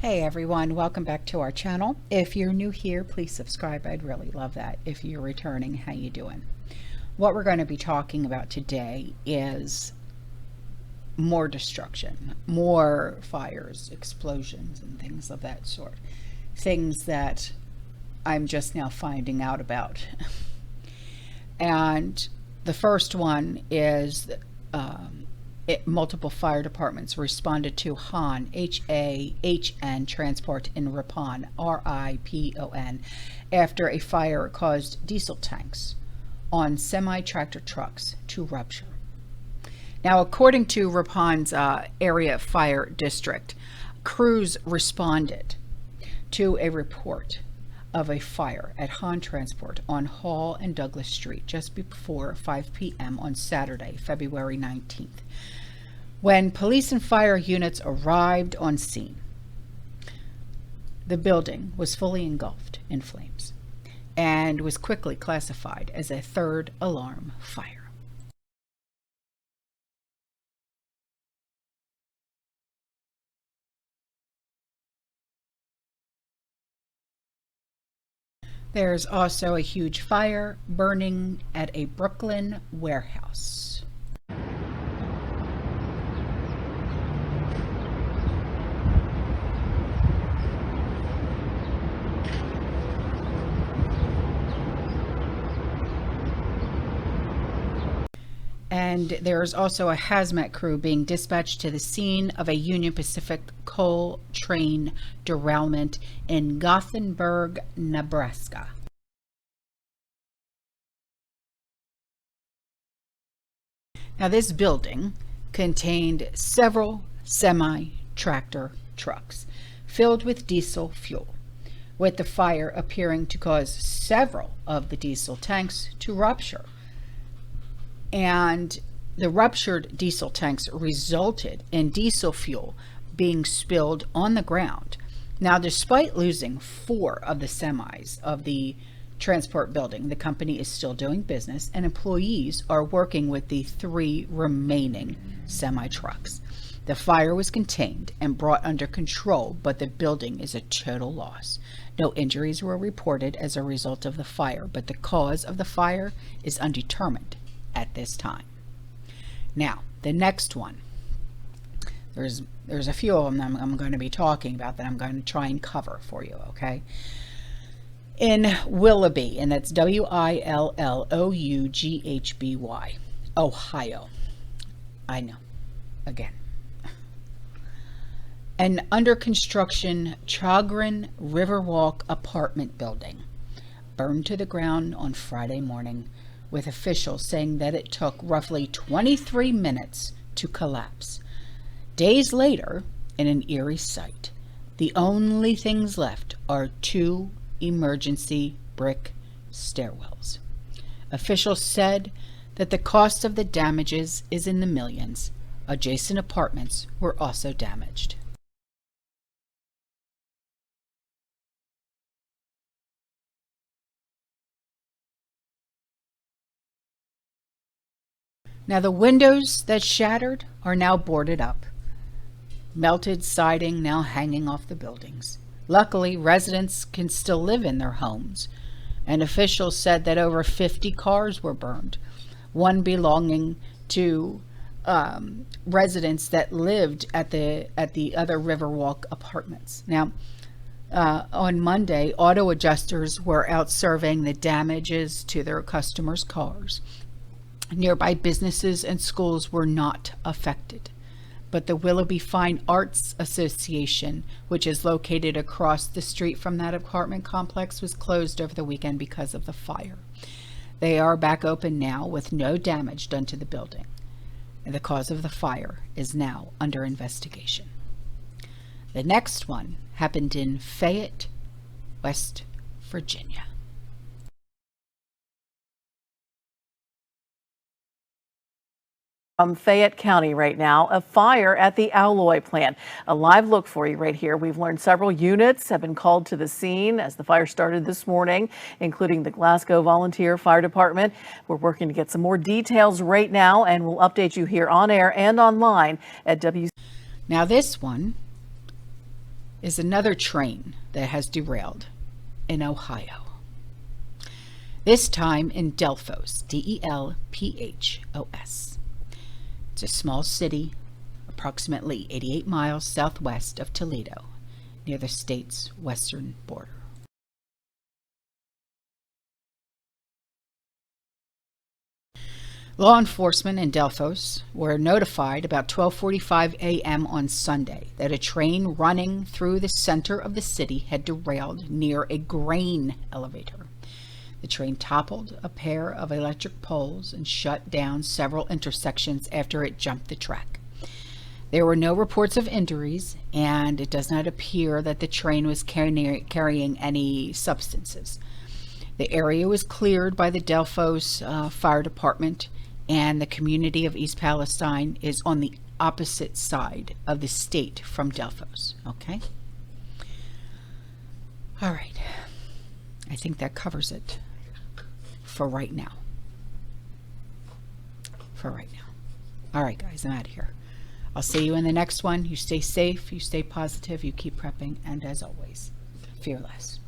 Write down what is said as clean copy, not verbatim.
Hey everyone, welcome back to our channel. If you're new here, please subscribe. I'd really love that. If you're returning, how you doing? What we're going to be talking about today is more destruction, more fires, explosions, and things of that sort. Things that I'm just now finding out about. And the first one is multiple fire departments responded to HAN, H-A-H-N, transport in Ripon, R-I-P-O-N, after a fire caused diesel tanks on semi-tractor trucks to rupture. Now, according to Ripon's area fire district, crews responded to a report of a fire at Han Transport on Hall and Douglas Street just before 5 p.m. on Saturday, February 19th. When police and fire units arrived on scene, the building was fully engulfed in flames and was quickly classified as a third alarm fire. There's also a huge fire burning at a Brooklyn warehouse. And there's also a hazmat crew being dispatched to the scene of a Union Pacific coal train derailment in Gothenburg, Nebraska. Now, this building contained several semi-tractor trucks filled with diesel fuel, with the fire appearing to cause several of the diesel tanks to rupture. And the ruptured diesel tanks resulted in diesel fuel being spilled on the ground. Now, despite losing 4 of the semis of the transport building, the company is still doing business, and employees are working with the 3 remaining semi-trucks. The fire was contained and brought under control, but the building is a total loss. No injuries were reported as a result of the fire, but the cause of the fire is undetermined at this time. Now, the next one, there's a few of them I'm going to be talking about that I'm going to try and cover for you, okay? In Willoughby, and that's W-I-L-L-O-U-G-H-B-Y, Ohio. I know, again. An under construction Chagrin Riverwalk apartment building burned to the ground on Friday morning, with officials saying that it took roughly 23 minutes to collapse. Days later, in an eerie sight, the only things left are 2 emergency brick stairwells. Officials said that the cost of the damages is in the millions. Adjacent apartments were also damaged. Now, the windows that shattered are now boarded up. Melted siding now hanging off the buildings. Luckily, residents can still live in their homes, and officials said that over 50 cars were burned, one belonging to residents that lived at the other Riverwalk apartments. Now, on Monday, auto adjusters were out surveying the damages to their customers' cars. Nearby businesses and schools were not affected, but the Willoughby Fine Arts Association, which is located across the street from that apartment complex, was closed over the weekend because of the fire. They are back open now with no damage done to the building, and the cause of the fire is now under investigation. The next one happened in Fayette, West Virginia. Fayette County right now, a fire at the alloy plant. A live look for you right here. We've learned several units have been called to the scene as the fire started this morning, including the Glasgow Volunteer Fire Department. We're working to get some more details right now, and we'll update you here on air and online at Now, this one is another train that has derailed in Ohio. This time in Delphos, Delphos. It's a small city approximately 88 miles southwest of Toledo, near the state's western border. Law enforcement in Delphos were notified about 12:45 a.m. on Sunday that a train running through the center of the city had derailed near a grain elevator. The train toppled a pair of electric poles and shut down several intersections after it jumped the track. There were no reports of injuries, and it does not appear that the train was carrying any substances. The area was cleared by the Delphos Fire Department, and the community of East Palestine is on the opposite side of the state from Delphos. Okay? All right. I think that covers it for right now. All right, guys, I'm out of here. I'll see you in the next one. You stay safe, you stay positive, you keep prepping, and as always, fearless.